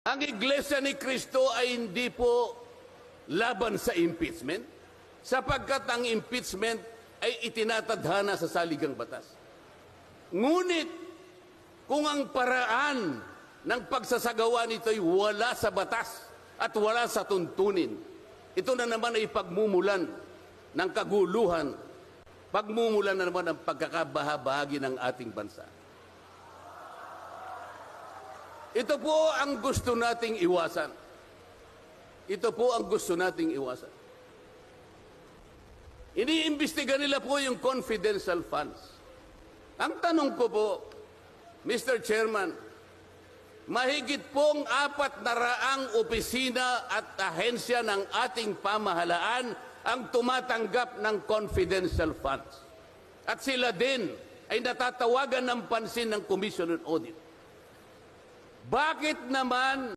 Ang Iglesia ni Cristo ay hindi po laban sa impeachment, sapagkat ang impeachment ay itinatadhana sa saligang batas. Ngunit, kung ang paraan ng pagsasagawa nito ay wala sa batas at wala sa tuntunin, ito na naman ay pagmumulan ng kaguluhan, pagmumulan na naman ng pagkakabahabahagi ng ating bansa. Ito po ang gusto nating iwasan. Ito po ang gusto nating iwasan. Iniimbestiga nila po yung confidential funds. Ang tanong ko po, Mr. Chairman, mahigit pong 400 opisina at ahensya ng ating pamahalaan ang tumatanggap ng confidential funds. At sila din ay natatawagan ng pansin ng Commission on Audit. Bakit naman